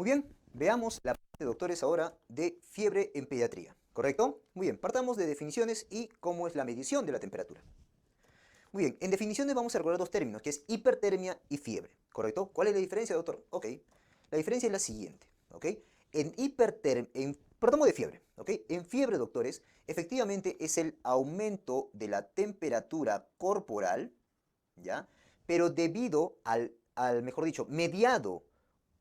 Muy bien, veamos la parte, doctores, ahora de fiebre en pediatría, ¿correcto? Muy bien, partamos de definiciones y cómo es la medición de la temperatura. Muy bien, en definiciones vamos a recordar dos términos, que es hipertermia y fiebre, ¿correcto? ¿Cuál es la diferencia, doctor? Ok, la diferencia es la siguiente, ¿ok? Partamos de fiebre, ¿ok? En fiebre, doctores, efectivamente es el aumento de la temperatura corporal, ¿ya? Pero debido mejor dicho, mediado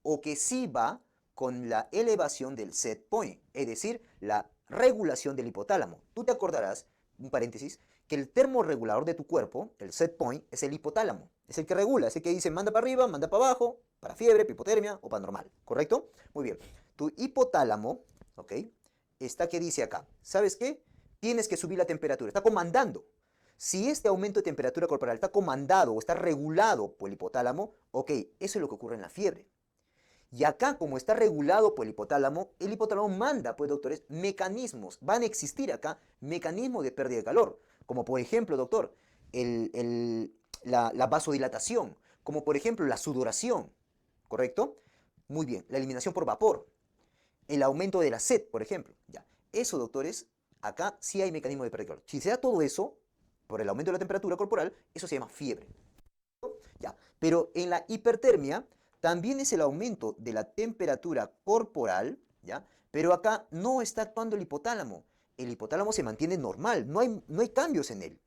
o que sí va con la elevación del set point, es decir, la regulación del hipotálamo. Tú te acordarás, un paréntesis, que el termorregulador de tu cuerpo, el set point, es el hipotálamo. Es el que regula, es el que dice manda para arriba, manda para abajo, para fiebre, para hipotermia o para normal, ¿correcto? Muy bien. Tu hipotálamo, ¿ok? Está que dice acá, ¿sabes qué? Tienes que subir la temperatura, está comandando. Si este aumento de temperatura corporal está comandado o está regulado por el hipotálamo, ok, eso es lo que ocurre en la fiebre. Y acá, como está regulado por el hipotálamo manda, pues, doctores, mecanismos. Van a existir acá mecanismos de pérdida de calor. Como por ejemplo, doctor, la vasodilatación. Como por ejemplo la sudoración. ¿Correcto? Muy bien. La eliminación por vapor. El aumento de la sed, por ejemplo. Ya. Eso, doctores, acá sí hay mecanismos de pérdida de calor. Si se da todo eso, por el aumento de la temperatura corporal, eso se llama fiebre. Ya. Pero en la hipertermia también es el aumento de la temperatura corporal, ¿ya? Pero acá no está actuando el hipotálamo. El hipotálamo se mantiene normal, no hay cambios en él,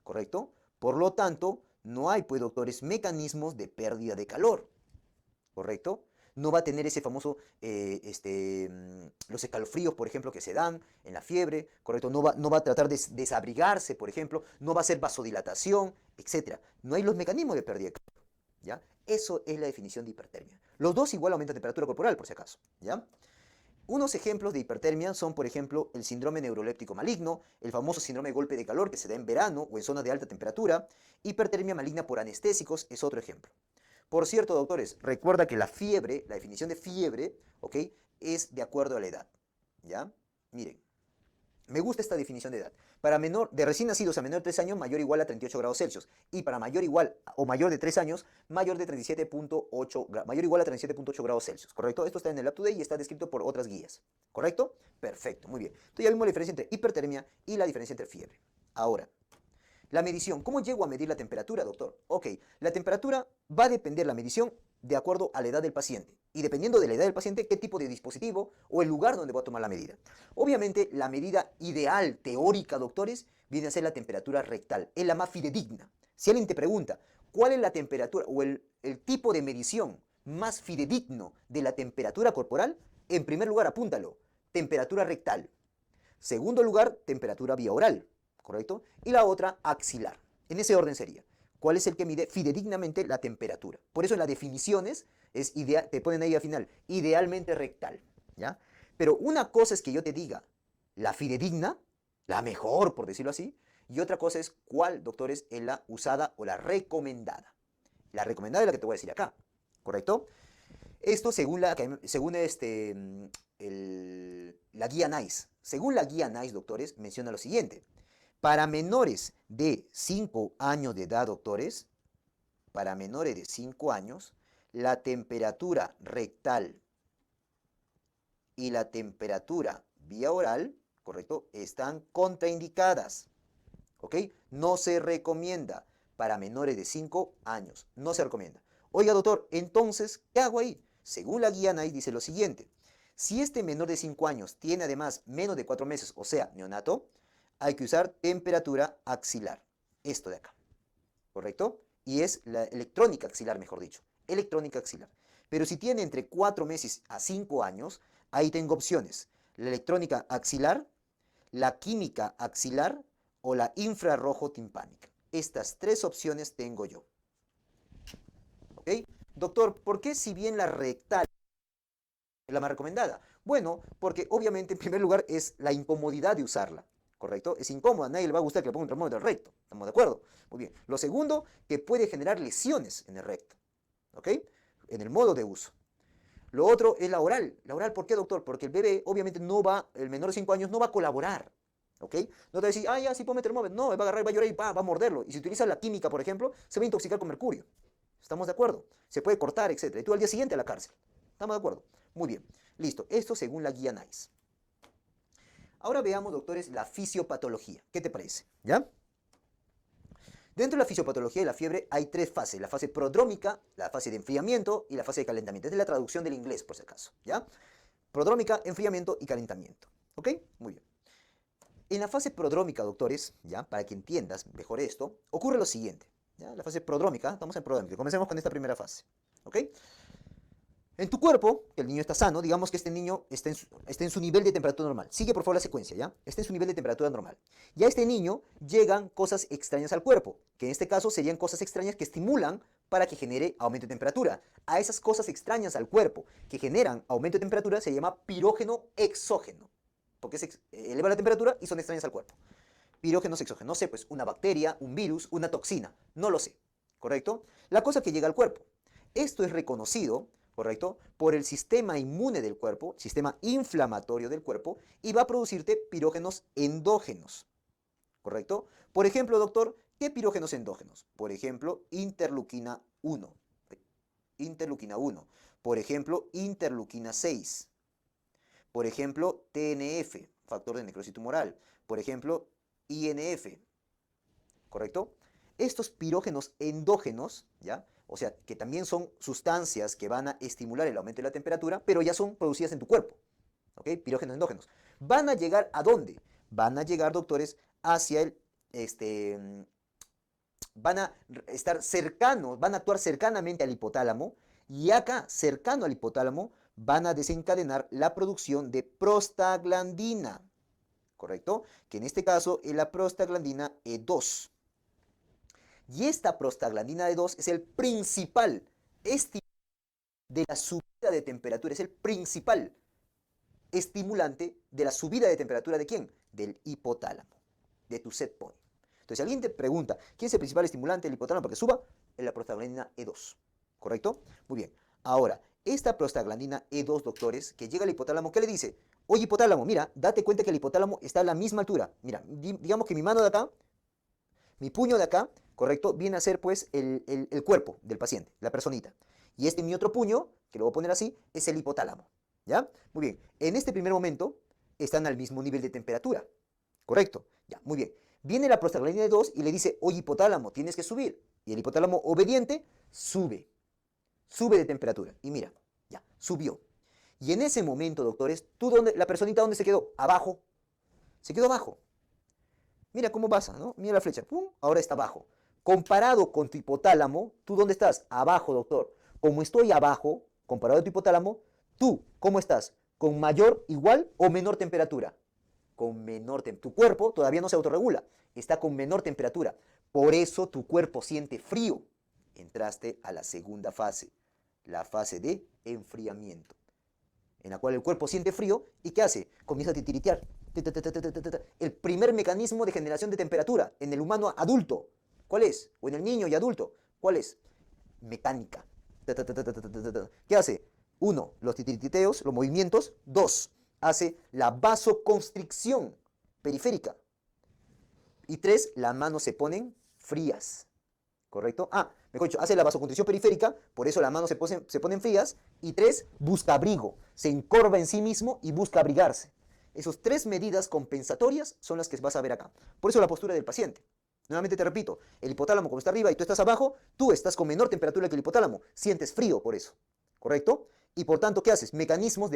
¿correcto? Por lo tanto, no hay, pues, doctores, mecanismos de pérdida de calor, ¿correcto? No va a tener ese famoso, los escalofríos, por ejemplo, que se dan en la fiebre, ¿correcto? No va a tratar de desabrigarse, por ejemplo, no va a hacer vasodilatación, etc. No hay los mecanismos de pérdida de calor, ¿ya? Eso es la definición de hipertermia. Los dos igual aumentan temperatura corporal, por si acaso, ¿ya? Unos ejemplos de hipertermia son, por ejemplo, el síndrome neuroléptico maligno, el famoso síndrome de golpe de calor que se da en verano o en zonas de alta temperatura. Hipertermia maligna por anestésicos es otro ejemplo. Por cierto, doctores, recuerda que la fiebre, la definición de fiebre, ¿ok? Es de acuerdo a la edad, ¿ya? Miren, me gusta esta definición de edad. Para menor, de recién nacidos a menor de 3 años, mayor o igual a 38 grados Celsius. Y para mayor igual o mayor de 3 años, mayor de 37.8, mayor o igual a 37.8 grados Celsius. ¿Correcto? Esto está en el UpToDate y está descrito por otras guías. ¿Correcto? Perfecto, muy bien. Entonces ya vimos la diferencia entre hipertermia y la diferencia entre fiebre. Ahora, la medición. ¿Cómo llego a medir la temperatura, doctor? Ok, la temperatura va a depender la medición de acuerdo a la edad del paciente. Y dependiendo de la edad del paciente, qué tipo de dispositivo o el lugar donde va a tomar la medida. Obviamente, la medida ideal, teórica, doctores, viene a ser la temperatura rectal. Es la más fidedigna. Si alguien te pregunta, ¿cuál es la temperatura o el tipo de medición más fidedigno de la temperatura corporal? En primer lugar, apúntalo, temperatura rectal. Segundo lugar, temperatura vía oral. ¿Correcto? Y la otra, axilar. En ese orden sería. ¿Cuál es el que mide fidedignamente la temperatura? Por eso en las definiciones te ponen ahí al final, idealmente rectal, ¿ya? Pero una cosa es que yo te diga la fidedigna, la mejor, por decirlo así, y otra cosa es cuál, doctores, es la usada o la recomendada. La recomendada es la que te voy a decir acá, ¿correcto? Esto la guía NICE. Según la guía NICE, doctores, menciona lo siguiente. Para menores de 5 años de edad, doctores, para menores de 5 años, la temperatura rectal y la temperatura vía oral, ¿correcto?, están contraindicadas, ¿ok? No se recomienda para menores de 5 años, no se recomienda. Oiga, doctor, entonces, ¿qué hago ahí? Según la guía NICE dice lo siguiente. Si este menor de 5 años tiene además menos de 4 meses, o sea, neonato, hay que usar temperatura axilar. Esto de acá, ¿correcto? Y es la electrónica axilar, mejor dicho. Electrónica axilar. Pero si tiene entre 4 meses a 5 años, ahí tengo opciones. La electrónica axilar, la química axilar o la infrarrojo timpánica. Estas tres opciones tengo yo. ¿Ok? Doctor, ¿por qué si bien la rectal es la más recomendada? Bueno, porque obviamente en primer lugar es la incomodidad de usarla. ¿Correcto? Es incómoda, a nadie le va a gustar que le ponga un termómetro al recto. ¿Estamos de acuerdo? Muy bien. Lo segundo, que puede generar lesiones en el recto. ¿Ok? En el modo de uso. Lo otro es la oral. La oral, ¿por qué, doctor? Porque el bebé, obviamente, el menor de 5 años no va a colaborar. ¿Ok? No te va a decir, ah, ya, sí, ponme termómetro. No, va a agarrar, va a llorar y va a morderlo. Y si utiliza la química, por ejemplo, se va a intoxicar con mercurio. ¿Estamos de acuerdo? Se puede cortar, etc. Y tú al día siguiente a la cárcel. ¿Estamos de acuerdo? Muy bien, listo. Esto según la guía NICE. Ahora veamos, doctores, la fisiopatología. ¿Qué te parece? ¿Ya? Dentro de la fisiopatología de la fiebre hay tres fases. La fase prodrómica, la fase de enfriamiento y la fase de calentamiento. Esta es la traducción del inglés, por si acaso. ¿Ya? Prodrómica, enfriamiento y calentamiento. ¿Ok? Muy bien. En la fase prodrómica, doctores, ya, para que entiendas mejor esto, ocurre lo siguiente. ¿Ya? La fase prodrómica, estamos en prodrómica. Comencemos con esta primera fase. ¿Ok? En tu cuerpo, que el niño está sano, digamos que este niño está en su nivel de temperatura normal. Sigue por favor la secuencia, ¿ya? Está en su nivel de temperatura normal. Y a este niño llegan cosas extrañas al cuerpo, que en este caso serían cosas extrañas que estimulan para que genere aumento de temperatura. A esas cosas extrañas al cuerpo que generan aumento de temperatura se llama pirógeno exógeno, porque eleva la temperatura y son extrañas al cuerpo. Pirógenos exógenos, no sé, pues una bacteria, un virus, una toxina, no lo sé, ¿correcto? La cosa que llega al cuerpo. Esto es reconocido, ¿correcto?, por el sistema inmune del cuerpo, sistema inflamatorio del cuerpo, y va a producirte pirógenos endógenos, ¿correcto? Por ejemplo, doctor, ¿qué pirógenos endógenos? Por ejemplo, interleuquina 1. Interleuquina 1. Por ejemplo, interleuquina 6. Por ejemplo, TNF, factor de necrosis tumoral. Por ejemplo, INF, ¿correcto? Estos pirógenos endógenos, ¿ya? O sea, que también son sustancias que van a estimular el aumento de la temperatura, pero ya son producidas en tu cuerpo, ¿ok? Pirógenos endógenos. ¿Van a llegar a dónde? Van a llegar, doctores, hacia van a estar cercanos, van a actuar cercanamente al hipotálamo, y acá, cercano al hipotálamo, van a desencadenar la producción de prostaglandina, ¿correcto? Que en este caso es la prostaglandina E2. Y esta prostaglandina E2 es el principal estimulante de la subida de temperatura, es el principal estimulante de la subida de temperatura ¿de quién? Del hipotálamo, de tu set point. Entonces, si alguien te pregunta, ¿quién es el principal estimulante del hipotálamo para que suba? Es la prostaglandina E2, ¿correcto? Muy bien. Ahora, esta prostaglandina E2, doctores, que llega al hipotálamo, ¿qué le dice? Oye, hipotálamo, mira, date cuenta que el hipotálamo está a la misma altura. Mira, digamos que mi mano de acá, mi puño de acá, ¿correcto? Viene a ser, pues, el cuerpo del paciente, la personita. Y mi otro puño, que lo voy a poner así, es el hipotálamo, ¿ya? Muy bien. En este primer momento, están al mismo nivel de temperatura, ¿correcto? Ya, muy bien. Viene la prostaglandina 2 y le dice, oye, hipotálamo, tienes que subir. Y el hipotálamo obediente sube. Sube de temperatura. Y mira, ya, subió. Y en ese momento, doctores, la personita, ¿dónde se quedó? Abajo. Se quedó abajo. Mira cómo pasa, ¿no? Mira la flecha. ¡Pum! Ahora está abajo. Comparado con tu hipotálamo, ¿tú dónde estás? Abajo, doctor. Como estoy abajo, comparado a tu hipotálamo, ¿tú cómo estás? ¿Con mayor, igual o menor temperatura? Con menor temperatura. Tu cuerpo todavía no se autorregula, está con menor temperatura. Por eso tu cuerpo siente frío. Entraste a la segunda fase, la fase de enfriamiento, en la cual el cuerpo siente frío y ¿qué hace? Comienza a titiritear. El primer mecanismo de generación de temperatura en el humano adulto, ¿cuál es? O en el niño y adulto, ¿cuál es? Mecánica. ¿Qué hace? Uno, los titiriteos, los movimientos. Dos, hace la vasoconstricción periférica. Y tres, las manos se ponen frías. ¿Correcto? Mejor dicho, hace la vasoconstricción periférica, por eso las manos se ponen frías. Y tres, busca abrigo. Se encorva en sí mismo y busca abrigarse. Esas tres medidas compensatorias son las que vas a ver acá. Por eso la postura del paciente. Nuevamente te repito, el hipotálamo como está arriba y tú estás abajo, tú estás con menor temperatura que el hipotálamo. Sientes frío por eso. ¿Correcto? Y por tanto, ¿qué haces? Mecanismos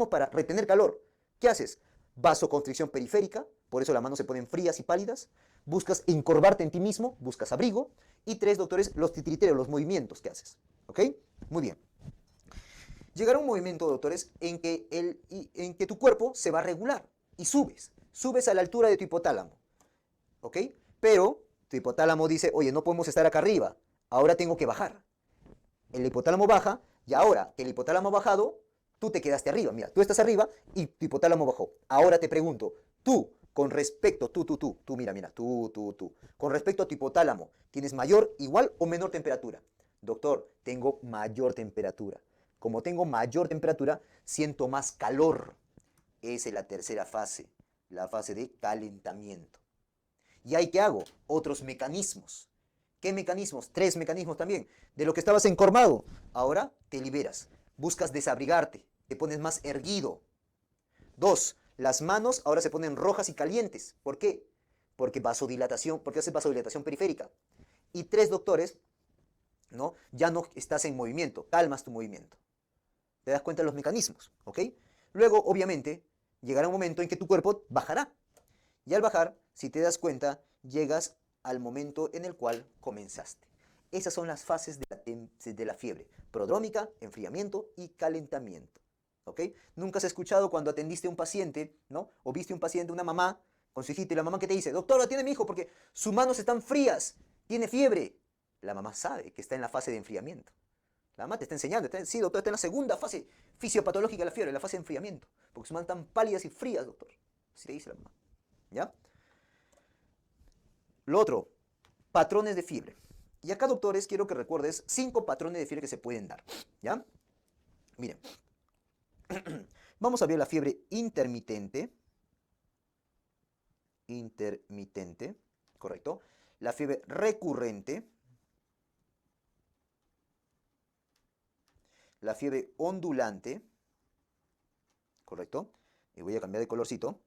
para retener calor. ¿Qué haces? Vasoconstricción periférica, por eso las manos se ponen frías y pálidas. Buscas encorvarte en ti mismo, buscas abrigo. Y tres, doctores, los titiriteos, los movimientos que haces. ¿Ok? Muy bien. Llegará un movimiento, doctores, en que tu cuerpo se va a regular y subes. Subes a la altura de tu hipotálamo. ¿Ok? Pero tu hipotálamo dice, oye, no podemos estar acá arriba. Ahora tengo que bajar. El hipotálamo baja y ahora que el hipotálamo ha bajado, tú te quedaste arriba. Mira, tú estás arriba y tu hipotálamo bajó. Ahora te pregunto, tú, con respecto, mira, tú. Con respecto a tu hipotálamo, ¿tienes mayor, igual o menor temperatura? Doctor, tengo mayor temperatura. Como tengo mayor temperatura, siento más calor. Esa es la tercera fase, la fase de calentamiento. ¿Y ahí qué hago? Otros mecanismos. ¿Qué mecanismos? Tres mecanismos también. De lo que estabas encorvado, ahora te liberas. Buscas desabrigarte. te pones más erguido. 2, las manos ahora se ponen rojas y calientes. ¿Por qué? Porque vasodilatación, porque hace vasodilatación periférica. Y 3, doctores, ¿no? Ya no estás en movimiento, calmas tu movimiento. Te das cuenta de los mecanismos, ¿ok? Luego, obviamente, llegará un momento en que tu cuerpo bajará. Y al bajar, si te das cuenta, llegas al momento en el cual comenzaste. Esas son las fases de la fiebre: prodrómica, enfriamiento y calentamiento. ¿Ok? Nunca has escuchado cuando atendiste a un paciente, ¿no? O viste un paciente, una mamá con su hijito, y la mamá que te dice: doctor, atiende a mi hijo porque sus manos están frías, tiene fiebre. La mamá sabe que está en la fase de enfriamiento. La mamá te está enseñando, sí, doctor, está en la segunda fase fisiopatológica de la fiebre, la fase de enfriamiento, porque sus manos están pálidas y frías, doctor. Así te dice la mamá. ¿Ya? Lo otro, patrones de fiebre. Y acá, doctores, quiero que recuerdes 5 patrones de fiebre que se pueden dar. ¿Ya? Miren, vamos a ver la fiebre intermitente. Intermitente, correcto. La fiebre recurrente. La fiebre ondulante, correcto. Y voy a cambiar de colorcito.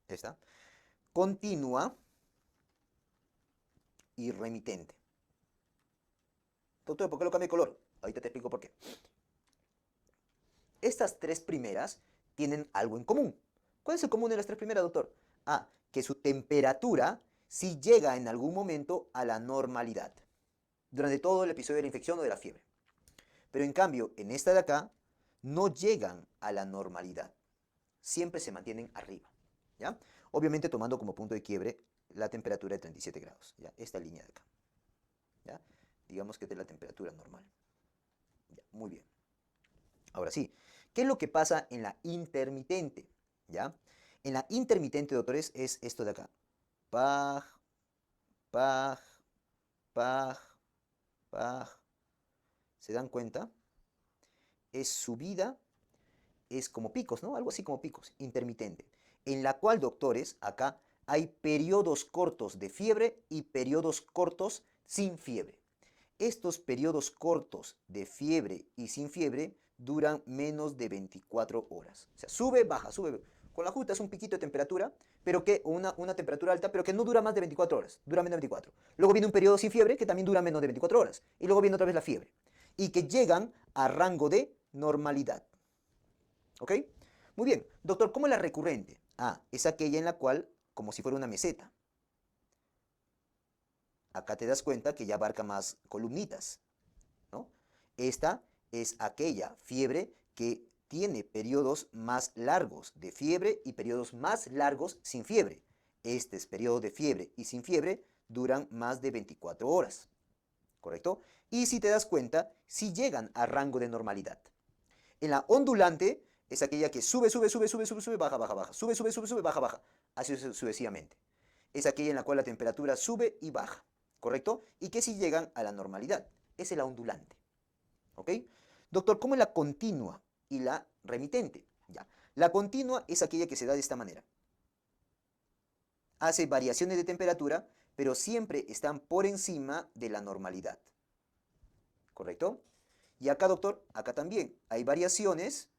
Esta. Continua y remitente. Doctor, ¿por qué lo cambié de color? Ahorita te explico por qué. Estas 3 primeras tienen algo en común. ¿Cuál es el común de las 3 primeras, doctor? Ah, que su temperatura sí llega en algún momento a la normalidad durante todo el episodio de la infección o de la fiebre. Pero en cambio, en esta de acá, no llegan a la normalidad. Siempre se mantienen arriba. ¿Ya? Obviamente tomando como punto de quiebre la temperatura de 37 grados. ¿Ya? Esta línea de acá. ¿Ya? Digamos que esta es la temperatura normal. ¿Ya? Muy bien. Ahora sí, ¿qué es lo que pasa en la intermitente? ¿Ya? En la intermitente, doctores, es esto de acá. Paj, paj, paj, paj. ¿Se dan cuenta? Es subida, es como picos, ¿no? Algo así como picos, intermitente. En la cual, doctores, acá hay periodos cortos de fiebre y periodos cortos sin fiebre. Estos periodos cortos de fiebre y sin fiebre duran menos de 24 horas. O sea, sube, baja, sube. Con la justa es un piquito de temperatura, pero que una temperatura alta, pero que no dura más de 24 horas. Dura menos de 24. Luego viene un periodo sin fiebre que también dura menos de 24 horas. Y luego viene otra vez la fiebre. Y que llegan a rango de normalidad. ¿Ok? Muy bien. Doctor, ¿cómo es la recurrente? Ah, es aquella en la cual, como si fuera una meseta. Acá te das cuenta que ya abarca más columnitas, ¿no? Esta es aquella fiebre que tiene periodos más largos de fiebre y periodos más largos sin fiebre. Estos periodos de fiebre y sin fiebre duran más de 24 horas, ¿correcto? Y si te das cuenta, si llegan a rango de normalidad. En la ondulante es aquella que sube, sube, sube, sube, sube, sube, baja, baja, baja, sube, sube, sube, sube, baja, baja, así sucesivamente. Es aquella en la cual la temperatura sube y baja, ¿correcto? Y que si llegan a la normalidad. Esa es la ondulante. ¿Ok? Doctor, ¿cómo es la continua y la remitente? Ya. La continua es aquella que se da de esta manera. Hace variaciones de temperatura, pero siempre están por encima de la normalidad. ¿Correcto? Y acá, doctor, acá también hay variaciones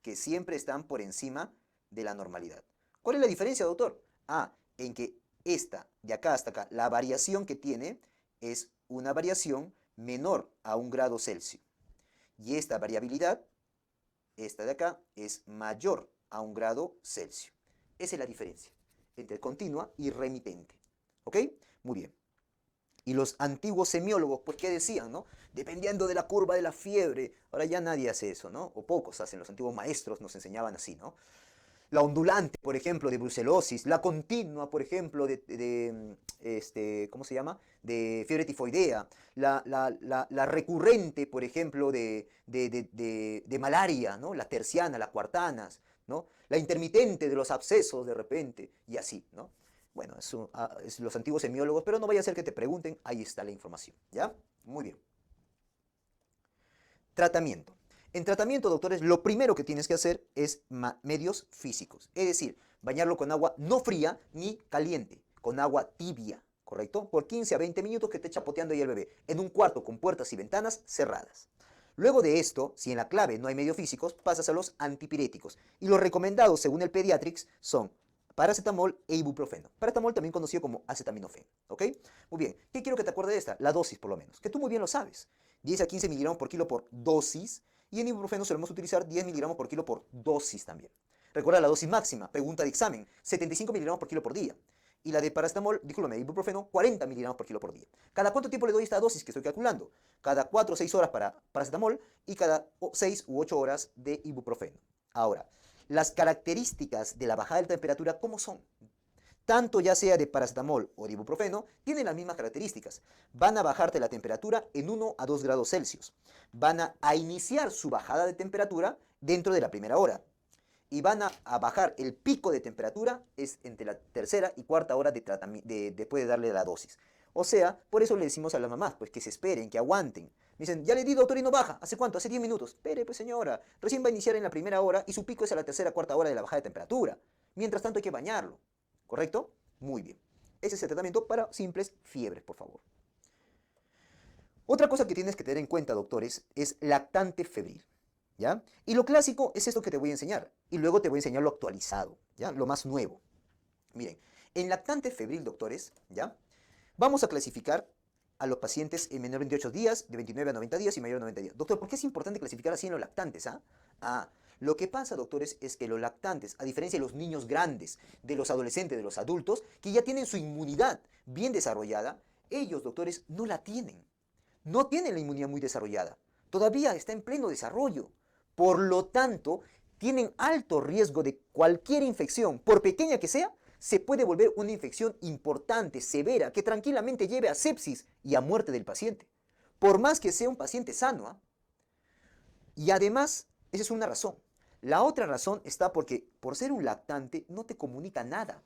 que siempre están por encima de la normalidad. ¿Cuál es la diferencia, doctor? Ah, en que esta, de acá hasta acá, la variación que tiene es una variación menor a 1 grado Celsius. Y esta variabilidad, esta de acá, es mayor a 1 grado Celsius. Esa es la diferencia entre continua y remitente. ¿Ok? Muy bien. Y los antiguos semiólogos, pues, ¿qué decían, no? Dependiendo de la curva de la fiebre. Ahora ya nadie hace eso, ¿no? O pocos hacen. Los antiguos maestros nos enseñaban así, ¿no? La ondulante, por ejemplo, de brucelosis. La continua, por ejemplo, ¿cómo se llama? De fiebre tifoidea. La recurrente, por ejemplo, de malaria, ¿no? La terciana, las cuartanas, ¿no? La intermitente de los abscesos de repente, y así, ¿no? Bueno, eso es los antiguos semiólogos, pero no vaya a ser que te pregunten, ahí está la información, ¿ya? Muy bien. Tratamiento. En tratamiento, doctores, lo primero que tienes que hacer es medios físicos. Es decir, bañarlo con agua no fría ni caliente, con agua tibia, ¿correcto? Por 15 a 20 minutos que esté chapoteando ahí el bebé, en un cuarto con puertas y ventanas cerradas. Luego de esto, si en la clave no hay medios físicos, pasas a los antipiréticos. Y los recomendados, según el Pediatrics, son paracetamol e ibuprofeno. Paracetamol también conocido como acetaminofén. ¿Ok? Muy bien. ¿Qué quiero que te acuerdes de esta? La dosis, por lo menos. Que tú muy bien lo sabes. 10 a 15 miligramos por kilo por dosis. Y en ibuprofeno solemos utilizar 10 miligramos por kilo por dosis también. Recuerda la dosis máxima. Pregunta de examen. 75 miligramos por kilo por día. Y la de paracetamol, discúlpame, ibuprofeno, 40 miligramos por kilo por día. ¿Cada cuánto tiempo le doy esta dosis que estoy calculando? Cada 4 o 6 horas para paracetamol y cada 6 u 8 horas de ibuprofeno. Ahora, las características de la bajada de temperatura, ¿cómo son? Tanto ya sea de paracetamol o de ibuprofeno, tienen las mismas características. Van a bajarte la temperatura en 1 a 2 grados Celsius. Van a iniciar su bajada de temperatura dentro de la primera hora. Y van a bajar el pico de temperatura es entre la tercera y cuarta hora después de darle la dosis. O sea, por eso le decimos a las mamás, pues que se esperen, que aguanten. Me dicen, ya le di doctor y no baja. ¿Hace cuánto? Hace 10 minutos. Espere, pues señora, recién va a iniciar en la primera hora y su pico es a la tercera, cuarta hora de la bajada de temperatura. Mientras tanto hay que bañarlo. ¿Correcto? Muy bien. Ese es el tratamiento para simples fiebres, por favor. Otra cosa que tienes que tener en cuenta, doctores, es lactante febril. ¿Ya? Y lo clásico es esto que te voy a enseñar. Y luego te voy a enseñar lo actualizado, ¿ya? Lo más nuevo. Miren, en lactante febril, doctores, ¿ya? Vamos a clasificar a los pacientes en menor de 28 días, de 29 a 90 días y mayor de 90 días. Doctor, ¿por qué es importante clasificar así en los lactantes? Lo que pasa, doctores, es que los lactantes, a diferencia de los niños grandes, de los adolescentes, de los adultos, que ya tienen su inmunidad bien desarrollada, ellos, doctores, no la tienen. No tienen la inmunidad muy desarrollada. Todavía está en pleno desarrollo. Por lo tanto, tienen alto riesgo de cualquier infección, por pequeña que sea, se puede volver una infección importante, severa, que tranquilamente lleve a sepsis y a muerte del paciente. Por más que sea un paciente sano. Y además, esa es una razón. La otra razón está porque por ser un lactante no te comunica nada.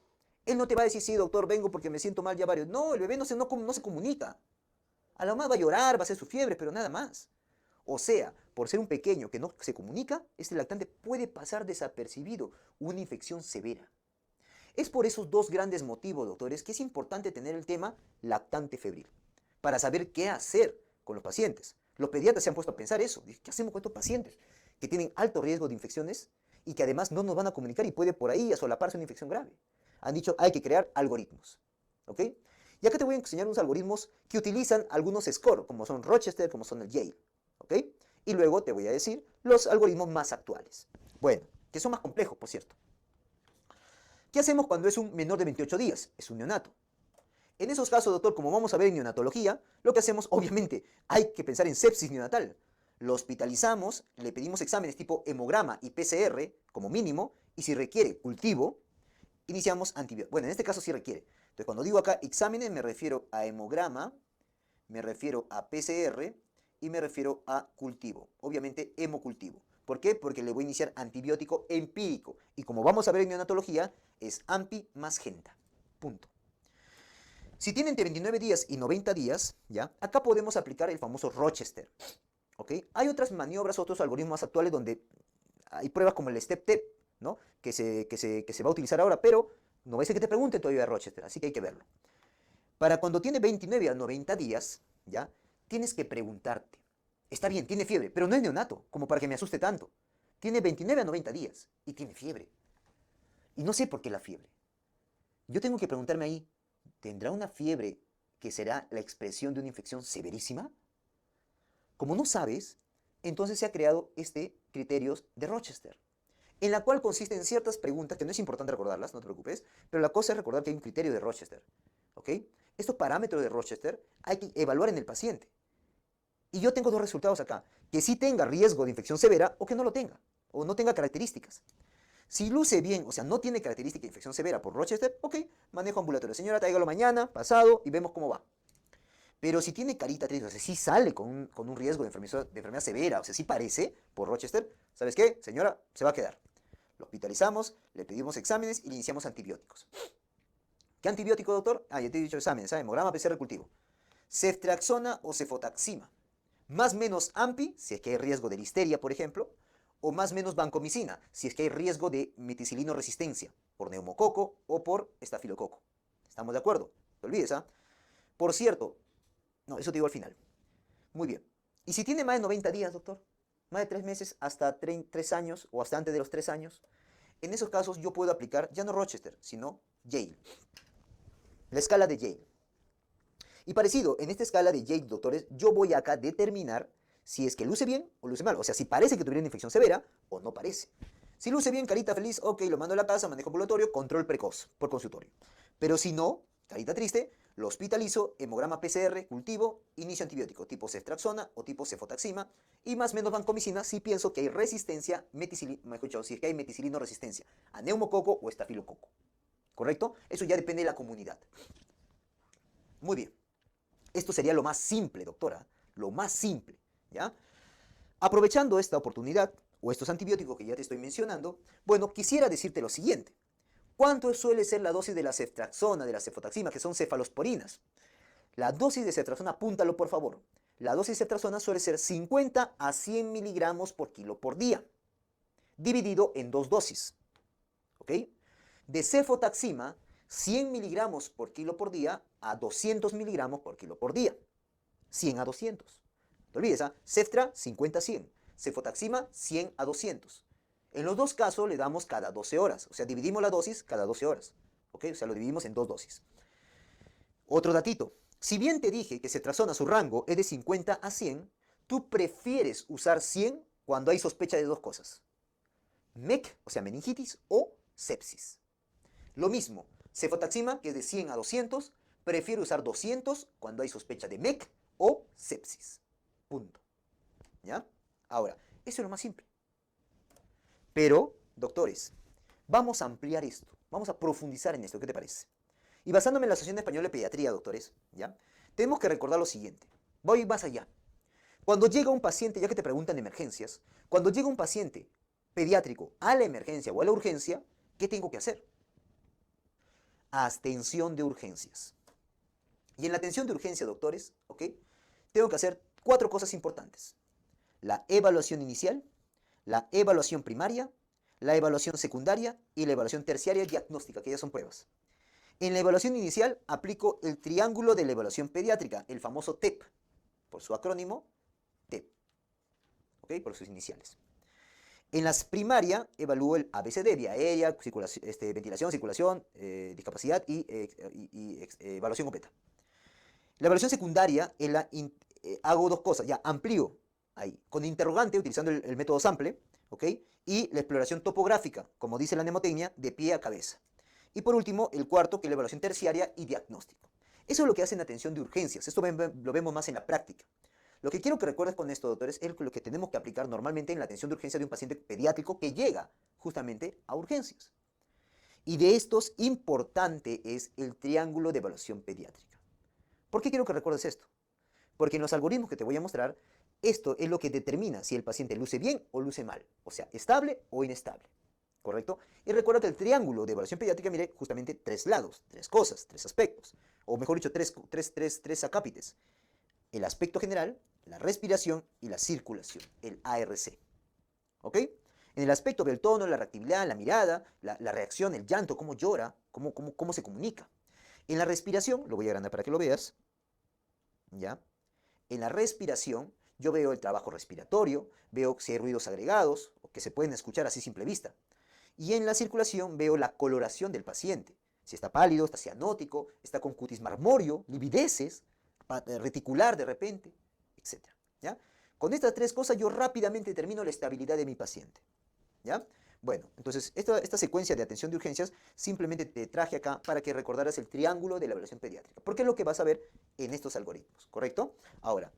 Él no te va a decir, sí, doctor, vengo porque me siento mal ya varios. No, el bebé no se comunica. A lo más va a llorar, va a hacer su fiebre, pero nada más. O sea, por ser un pequeño que no se comunica, este lactante puede pasar desapercibido una infección severa. Es por esos dos grandes motivos, doctores, que es importante tener el tema lactante febril, para saber qué hacer con los pacientes. Los pediatras se han puesto a pensar eso. ¿Qué hacemos con estos pacientes que tienen alto riesgo de infecciones y que además no nos van a comunicar y puede por ahí solaparse una infección grave? Han dicho, hay que crear algoritmos. ¿Ok? Y acá te voy a enseñar unos algoritmos que utilizan algunos scores, como son Rochester, como son el Yale. ¿Ok? Y luego te voy a decir los algoritmos más actuales. Bueno, que son más complejos, por cierto. ¿Qué hacemos cuando es un menor de 28 días? Es un neonato. En esos casos, doctor, como vamos a ver en neonatología, lo que hacemos, obviamente, hay que pensar en sepsis neonatal. Lo hospitalizamos, le pedimos exámenes tipo hemograma y PCR como mínimo, y si requiere cultivo, iniciamos antibióticos. Bueno, en este caso sí requiere. Entonces, cuando digo acá exámenes, me refiero a hemograma, me refiero a PCR y me refiero a cultivo. Obviamente, hemocultivo. ¿Por qué? Porque le voy a iniciar antibiótico empírico. Y como vamos a ver en neonatología, es AMPI más GENTA. Punto. Si tiene entre 29 días y 90 días, ¿ya? Acá podemos aplicar el famoso Rochester. ¿Ok? Hay otras maniobras, otros algoritmos más actuales donde hay pruebas como el STEP-TEP, ¿no? Que se va a utilizar ahora, pero no va a ser que te pregunten todavía de Rochester, así que hay que verlo. Para cuando tiene 29 a 90 días, ¿ya? Tienes que preguntarte. Está bien, tiene fiebre, pero no es neonato, como para que me asuste tanto. Tiene 29 a 90 días y tiene fiebre. Y no sé por qué la fiebre. Yo tengo que preguntarme ahí, ¿tendrá una fiebre que será la expresión de una infección severísima? Como no sabes, entonces se ha creado este criterios de Rochester, en la cual consisten ciertas preguntas, que no es importante recordarlas, no te preocupes, pero la cosa es recordar que hay un criterio de Rochester. ¿Ok? Estos parámetros de Rochester hay que evaluar en el paciente. Y yo tengo dos resultados acá, que sí tenga riesgo de infección severa o que no lo tenga, o no tenga características. Si luce bien, o sea, no tiene característica de infección severa por Rochester, ok, manejo ambulatorio. Señora, tráigalo mañana, pasado, y vemos cómo va. Pero si tiene carita triste, o sea, si sale con un riesgo de enfermedad severa, o sea, si parece por Rochester, ¿sabes qué? Señora, se va a quedar. Lo hospitalizamos, le pedimos exámenes y le iniciamos antibióticos. ¿Qué antibiótico, doctor? Ya te he dicho exámenes, ¿sabes? Hemograma, PCR cultivo. Ceftriaxona o cefotaxima. Más menos AMPI, si es que hay riesgo de listeria, por ejemplo, o más menos vancomicina, si es que hay riesgo de meticilino resistencia, por neumococo o por estafilococo. ¿Estamos de acuerdo? No te olvides, ¿ah? Por cierto, no, eso te digo al final. Muy bien. Y si tiene más de 90 días, doctor, más de 3 meses hasta 3 años o hasta antes de los 3 años, en esos casos yo puedo aplicar ya no Rochester, sino Yale. La escala de Yale. Y parecido, en esta escala de Yale, doctores, yo voy acá a determinar si es que luce bien o luce mal. O sea, si parece que tuviera una infección severa o no parece. Si luce bien, carita feliz, ok, lo mando a la casa, manejo ambulatorio, control precoz por consultorio. Pero si no, carita triste, lo hospitalizo, hemograma PCR, cultivo, inicio antibiótico, tipo ceftriaxona o tipo cefotaxima, y más o menos vancomicina si pienso que hay resistencia, mejor dicho, si es que hay meticilino resistencia a neumococo o estafilococo. ¿Correcto? Eso ya depende de la comunidad. Muy bien. Esto sería lo más simple, doctora, lo más simple, ¿ya? Aprovechando esta oportunidad, o estos antibióticos que ya te estoy mencionando, bueno, quisiera decirte lo siguiente. ¿Cuánto suele ser la dosis de la ceftriaxona, de la cefotaxima, que son cefalosporinas? La dosis de ceftriaxona, apúntalo por favor. La dosis de ceftriaxona suele ser 50 a 100 miligramos por kilo por día, dividido en 2 dosis, ¿ok? De cefotaxima, 100 miligramos por kilo por día a 200 miligramos por kilo por día. 100 a 200. No te olvides, ¿ah? Ceftra, 50 a 100. Cefotaxima, 100 a 200. En los dos casos le damos cada 12 horas. O sea, dividimos la dosis cada 12 horas. ¿Ok? O sea, lo dividimos en 2 dosis. Otro datito. Si bien te dije que ceftriaxona su rango es de 50 a 100, tú prefieres usar 100 cuando hay sospecha de 2 cosas. MEC, o sea, meningitis, o sepsis. Lo mismo, cefotaxima, que es de 100 a 200, prefiero usar 200 cuando hay sospecha de MEC o sepsis. Punto. ¿Ya? Ahora, eso es lo más simple. Pero, doctores, vamos a ampliar esto. Vamos a profundizar en esto. ¿Qué te parece? Y basándome en la Asociación Española de Pediatría, doctores, ¿ya? Tenemos que recordar lo siguiente. Voy más allá. Cuando llega un paciente, ya que te preguntan emergencias, cuando llega un paciente pediátrico a la emergencia o a la urgencia, ¿qué tengo que hacer? Atención de urgencias. Y en la atención de urgencia, doctores, ¿ok? Tengo que hacer 4 cosas importantes. La evaluación inicial, la evaluación primaria, la evaluación secundaria y la evaluación terciaria diagnóstica, que ya son pruebas. En la evaluación inicial aplico el triángulo de la evaluación pediátrica, el famoso TEP, por su acrónimo TEP, ¿ok? Por sus iniciales. En la primaria evalúo el ABCD, vía aérea, ventilación, circulación, discapacidad y evaluación completa. La evaluación secundaria hago 2 cosas, ya amplío ahí, con interrogante, utilizando el método sample, ¿ok? Y la exploración topográfica, como dice la mnemotecnia, de pie a cabeza. Y por último, el cuarto, que es la evaluación terciaria y diagnóstico. Eso es lo que hace en atención de urgencias, esto lo vemos más en la práctica. Lo que quiero que recuerdes con esto, doctores, es lo que tenemos que aplicar normalmente en la atención de urgencia de un paciente pediátrico que llega justamente a urgencias. Y de estos, importante es el triángulo de evaluación pediátrica. ¿Por qué quiero que recuerdes esto? Porque en los algoritmos que te voy a mostrar, esto es lo que determina si el paciente luce bien o luce mal, o sea, estable o inestable, ¿correcto? Y recuerda que el triángulo de evaluación pediátrica mire justamente 3 lados, 3 cosas, 3 aspectos, o mejor dicho, 3 acápites. El aspecto general, la respiración y la circulación, el ARC, ¿ok? En el aspecto del tono, la reactividad, la mirada, la reacción, el llanto, cómo llora, cómo se comunica. En la respiración, lo voy a agrandar para que lo veas, ¿ya? En la respiración, yo veo el trabajo respiratorio, veo si hay ruidos agregados o que se pueden escuchar así a simple vista. Y en la circulación veo la coloración del paciente. Si está pálido, está cianótico, está con cutis marmóreo, livideces, reticular de repente, etc. ¿Ya? Con estas 3 cosas yo rápidamente determino la estabilidad de mi paciente. ¿Ya? Bueno, entonces esta secuencia de atención de urgencias simplemente te traje acá para que recordaras el triángulo de la evaluación pediátrica, porque es lo que vas a ver en estos algoritmos, ¿correcto? Ahora,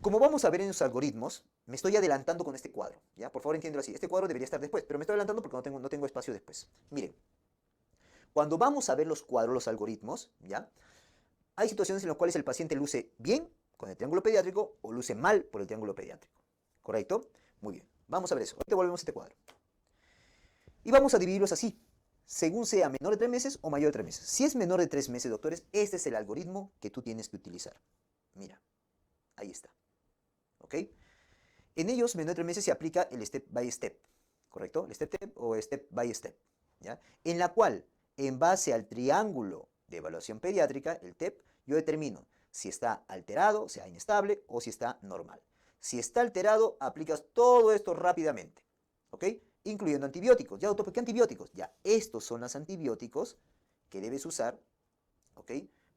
como vamos a ver en los algoritmos, me estoy adelantando con este cuadro, ¿ya? Por favor, entiéndelo así. Este cuadro debería estar después, pero me estoy adelantando porque no tengo espacio después. Miren, cuando vamos a ver los cuadros, los algoritmos, ¿ya? Hay situaciones en las cuales el paciente luce bien con el triángulo pediátrico o luce mal por el triángulo pediátrico, ¿correcto? Muy bien, vamos a ver eso. Ahorita volvemos a este cuadro. Y vamos a dividirlos así, según sea menor de 3 meses o mayor de 3 meses. Si es menor de 3 meses, doctores, este es el algoritmo que tú tienes que utilizar. Mira, ahí está. ¿Ok? En ellos, menor de 3 meses, se aplica el step by step, ¿correcto? El step o step by step, ¿ya? En la cual, en base al triángulo de evaluación pediátrica, el TEP, yo determino si está alterado, o sea, inestable, o si está normal. Si está alterado, aplicas todo esto rápidamente, ¿ok? Incluyendo antibióticos. Ya, doctor, ¿por qué antibióticos? Ya, estos son los antibióticos que debes usar, ¿ok?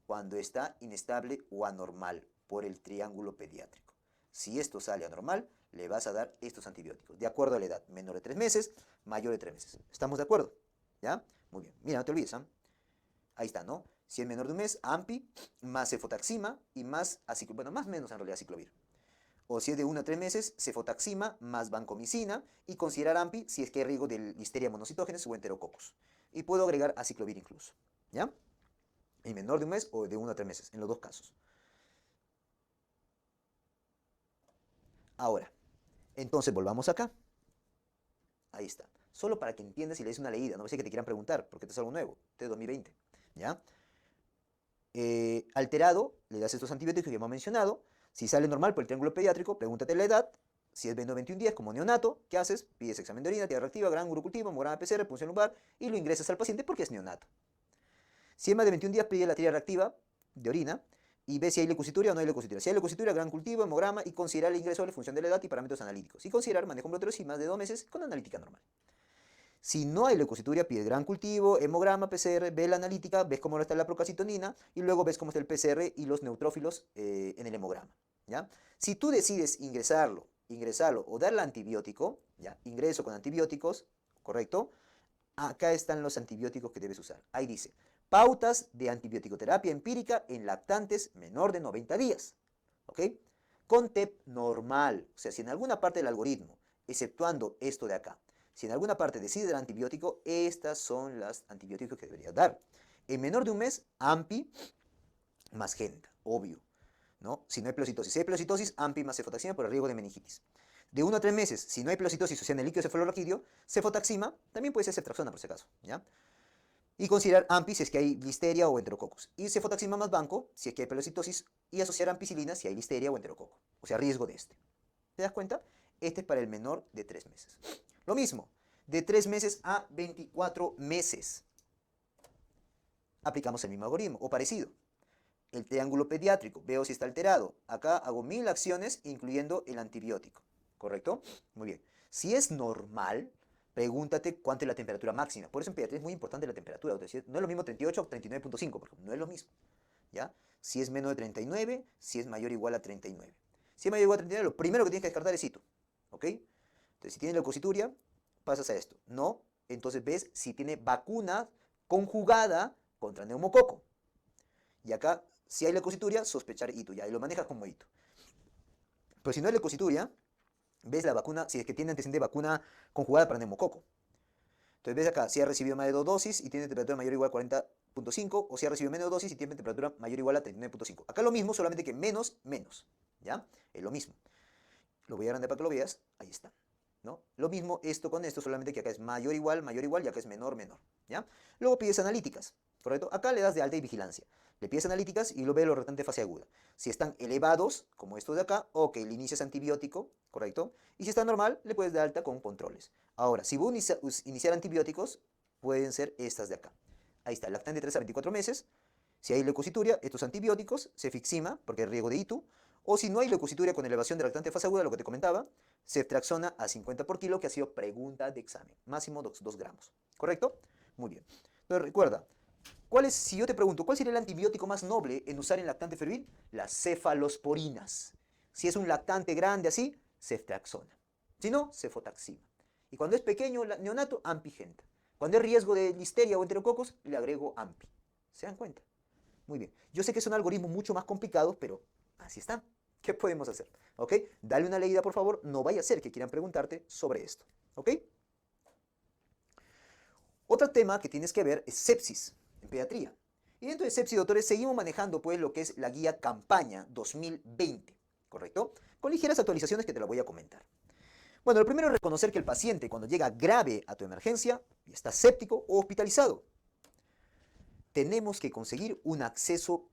Cuando está inestable o anormal por el triángulo pediátrico. Si esto sale anormal, le vas a dar estos antibióticos, de acuerdo a la edad, menor de 3 meses, mayor de 3 meses. ¿Estamos de acuerdo? ¿Ya? Muy bien. Mira, no te olvides, ¿ah? Ahí está, ¿no? Si es menor de un mes, AMPI, más cefotaxima y más, bueno, más o menos en realidad aciclovir. O si es de 1 a 3 meses, cefotaxima más vancomicina y considerar AMPI si es que hay riesgo de listeria monocitógenes o enterococos. Y puedo agregar aciclovir incluso, ¿ya? En menor de un mes o de 1 a 3 meses, en los dos casos. Ahora, entonces volvamos acá. Ahí está. Solo para que entiendas y le des una leída. No sé que te quieran preguntar, porque esto es algo nuevo. Este es 2020. ¿Ya? Alterado, le das estos antibióticos que hemos mencionado. Si sale normal por el triángulo pediátrico, pregúntate la edad. Si es menos de 21 días, como neonato, ¿qué haces? Pides examen de orina, tierra reactiva, gran urocultivo, hemograma PCR, punción lumbar y lo ingresas al paciente porque es neonato. Si es más de 21 días, pide la tierra reactiva de orina y ve si hay leucocituria o no hay leucocituria. Si hay leucocituria, gran cultivo, hemograma y considerar el ingreso en función de la edad y parámetros analíticos. Y considerar manejo ambulatorio si más de 2 meses con analítica normal. Si no hay leucocituria, pide gran cultivo, hemograma, PCR, ve la analítica, ves cómo está la procalcitonina y luego ves cómo está el PCR y los neutrófilos en el hemograma. ¿Ya? Si tú decides ingresarlo o darle antibiótico, ¿ya? Ingreso con antibióticos, ¿correcto? Acá están los antibióticos que debes usar. Ahí dice, pautas de antibiótico-terapia empírica en lactantes menor de 90 días. ¿Ok? Con TEP normal. O sea, si en alguna parte del algoritmo, exceptuando esto de acá, si en alguna parte decide el antibiótico, estas son las antibióticos que deberías dar. En menor de un mes, AMPI más Genta, obvio, ¿no? Si no hay pelocitosis. Si hay pelocitosis, AMPI más cefotaxima por el riesgo de meningitis. De 1 a 3 meses, si no hay pelocitosis, o sea, en el líquido cefalorraquídeo, cefotaxima, también puede ser ceftriaxona por si acaso, ¿ya? Y considerar AMPI si es que hay listeria o enterococos. Y cefotaxima más banco si es que hay pelocitosis y asociar ampicilina si hay listeria o enterococo. O sea, riesgo de este. ¿Te das cuenta? Este es para el menor de 3 meses. Lo mismo, de 3 meses a 24 meses. Aplicamos el mismo algoritmo o parecido. El triángulo pediátrico, veo si está alterado. Acá hago 1000 acciones incluyendo el antibiótico. ¿Correcto? Muy bien. Si es normal, pregúntate cuánto es la temperatura máxima. Por eso en pediatría es muy importante la temperatura. No es lo mismo 38 o 39.5, por ejemplo. No es lo mismo. ¿Ya? Si es menos de 39, si es mayor o igual a 39. Si es mayor o igual a 39, lo primero que tienes que descartar es hito. ¿Ok? Entonces, si tiene leucocituria, pasas a esto. No, entonces ves si tiene vacuna conjugada contra neumococo. Y acá, si hay leucocituria, sospechar hito. Ya, y lo manejas como hito. Pero si no hay leucocituria, ves la vacuna, si es que tiene antecedente de vacuna conjugada para neumococo. Entonces ves acá, si ha recibido más de 2 dosis y tiene temperatura mayor o igual a 40.5, o si ha recibido menos dosis y tiene temperatura mayor o igual a 39.5. Acá lo mismo, solamente que menos, ¿ya? Es lo mismo. Lo voy a agrandar para que lo veas. Ahí está. ¿No? Lo mismo esto con esto, solamente que acá es mayor, igual, y acá es menor, ¿ya? Luego pides analíticas, ¿correcto? Acá le das de alta y vigilancia. Le pides analíticas y lo ve los restantes de fase aguda. Si están elevados, como estos de acá, ok, le inicias antibiótico, ¿correcto? Y si está normal, le puedes dar alta con controles. Ahora, si voy a iniciar antibióticos, pueden ser estas de acá. Ahí está, lactante de 3 a 24 meses. Si hay leucocituria, estos antibióticos, cefixima, porque hay riesgo de ITU. O si no hay leucocituria con elevación de lactante de fase aguda, lo que te comentaba, ceftriaxona a 50 por kilo, que ha sido pregunta de examen. Máximo 2 gramos. ¿Correcto? Muy bien. Entonces recuerda, si yo te pregunto, ¿cuál sería el antibiótico más noble en usar en lactante febril? Las cefalosporinas. Si es un lactante grande así, ceftriaxona. Si no, cefotaxima. Y cuando es pequeño, neonato, ampigenta. Cuando hay riesgo de listeria o enterococos, le agrego ampi. ¿Se dan cuenta? Muy bien. Yo sé que son algoritmos mucho más complicados, pero así está. ¿Qué podemos hacer? ¿Ok? Dale una leída, por favor. No vaya a ser que quieran preguntarte sobre esto. ¿Ok? Otro tema que tienes que ver es sepsis en pediatría. Y dentro de sepsis, doctores, seguimos manejando pues lo que es la guía campaña 2020, ¿correcto? Con ligeras actualizaciones que te las voy a comentar. Bueno, lo primero es reconocer que el paciente cuando llega grave a tu emergencia y está séptico o hospitalizado, tenemos que conseguir un acceso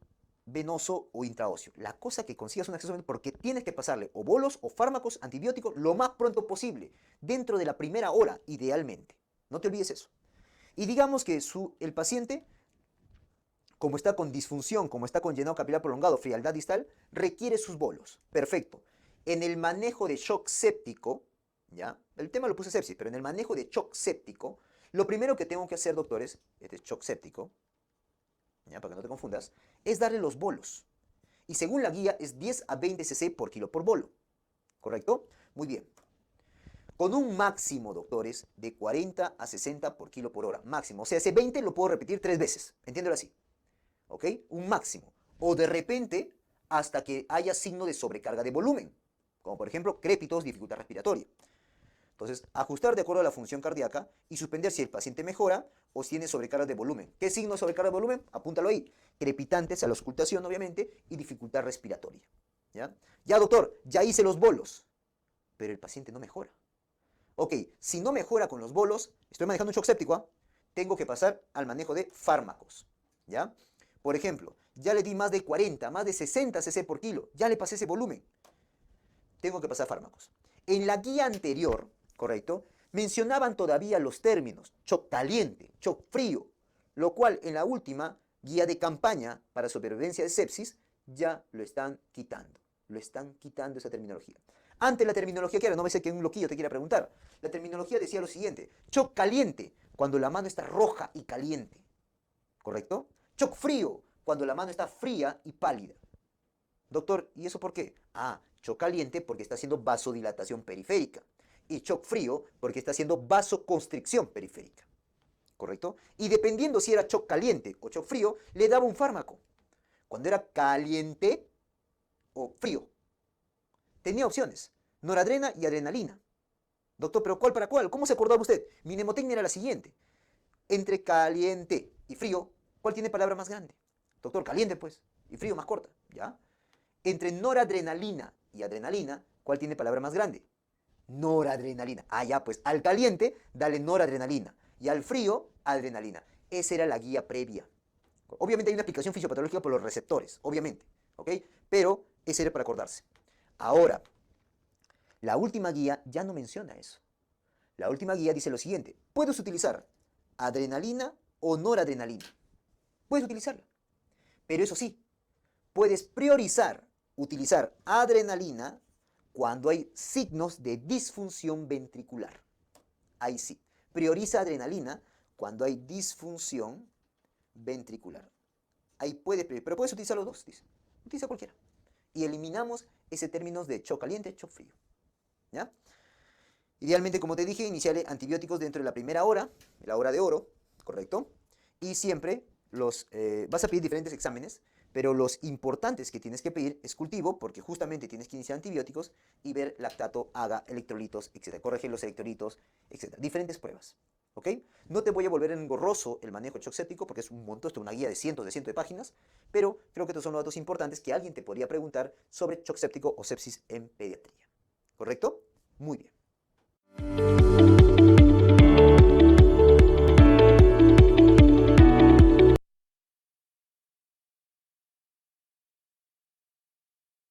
venoso o intraóseo. La cosa que consigas un acceso venoso porque tienes que pasarle o bolos o fármacos antibióticos lo más pronto posible, dentro de la primera hora, idealmente. No te olvides eso. Y digamos que el paciente, como está con disfunción, como está con llenado capilar prolongado, frialdad distal, requiere sus bolos. Perfecto. En el manejo de shock séptico, ¿ya? El tema lo puse sepsis, pero en el manejo de shock séptico, lo primero que tengo que hacer, doctores, este shock séptico, ¿ya? Para que no te confundas, es darle los bolos. Y según la guía es 10 a 20 cc por kilo por bolo. ¿Correcto? Muy bien. Con un máximo, doctores, de 40 a 60 por kilo por hora. Máximo. O sea, ese 20 lo puedo repetir 3 veces. Entiéndelo así. ¿Ok? Un máximo. O de repente, hasta que haya signo de sobrecarga de volumen. Como por ejemplo, crépitos, dificultad respiratoria. Entonces, ajustar de acuerdo a la función cardíaca y suspender si el paciente mejora o si tiene sobrecarga de volumen. ¿Qué signo de sobrecarga de volumen? Apúntalo ahí. Crepitantes a la auscultación, obviamente, y dificultad respiratoria. ¿Ya? Ya, doctor, ya hice los bolos, pero el paciente no mejora. Ok, si no mejora con los bolos, estoy manejando un shock séptico, ¿ah? Tengo que pasar al manejo de fármacos. ¿Ya? Por ejemplo, ya le di más de 40, más de 60 cc por kilo, ya le pasé ese volumen. Tengo que pasar fármacos. En la guía anterior, ¿correcto? Mencionaban todavía los términos shock caliente, shock frío, lo cual en la última guía de campaña para supervivencia de sepsis ya lo están quitando. Lo están quitando esa terminología. Antes la terminología que era, no me sé que un loquillo te quiera preguntar, la terminología decía lo siguiente: shock caliente, cuando la mano está roja y caliente, ¿correcto? Shock frío, cuando la mano está fría y pálida. Doctor, ¿y eso por qué? Ah, shock caliente porque está haciendo vasodilatación periférica. Y shock frío porque está haciendo vasoconstricción periférica. ¿Correcto? Y dependiendo si era shock caliente o shock frío, le daba un fármaco. Cuando era caliente o frío, tenía opciones: noradrena y adrenalina. Doctor, ¿pero cuál para cuál? ¿Cómo se acordaba usted? Mi mnemotecnia era la siguiente: entre caliente y frío, ¿cuál tiene palabra más grande? Doctor, caliente pues, y frío más corta, ¿ya? Entre noradrenalina y adrenalina, ¿cuál tiene palabra más grande? Noradrenalina. Ah, ya, pues al caliente, dale noradrenalina. Y al frío, adrenalina. Esa era la guía previa. Obviamente hay una explicación fisiopatológica por los receptores, obviamente, ¿ok? Pero ese era para acordarse. Ahora, la última guía ya no menciona eso. La última guía dice lo siguiente: puedes utilizar adrenalina o noradrenalina. Puedes utilizarla. Pero eso sí, puedes priorizar utilizar adrenalina cuando hay signos de disfunción ventricular. Ahí sí. Prioriza adrenalina cuando hay disfunción ventricular. Ahí puedes, pero puedes utilizar los dos, dice. Utiliza cualquiera. Y eliminamos ese término de shock caliente, shock frío. ¿Ya? Idealmente, como te dije, iniciar antibióticos dentro de la primera hora, la hora de oro, ¿correcto? Y siempre vas a pedir diferentes exámenes, pero los importantes que tienes que pedir es cultivo, porque justamente tienes que iniciar antibióticos y ver lactato, AGA, electrolitos, etc. Corregir los electrolitos, etc. Diferentes pruebas, ¿ok? No te voy a volver engorroso el manejo de shock séptico, porque es un montón, esto es una guía de cientos de páginas, pero creo que estos son los datos importantes que alguien te podría preguntar sobre shock séptico o sepsis en pediatría, ¿correcto? Muy bien.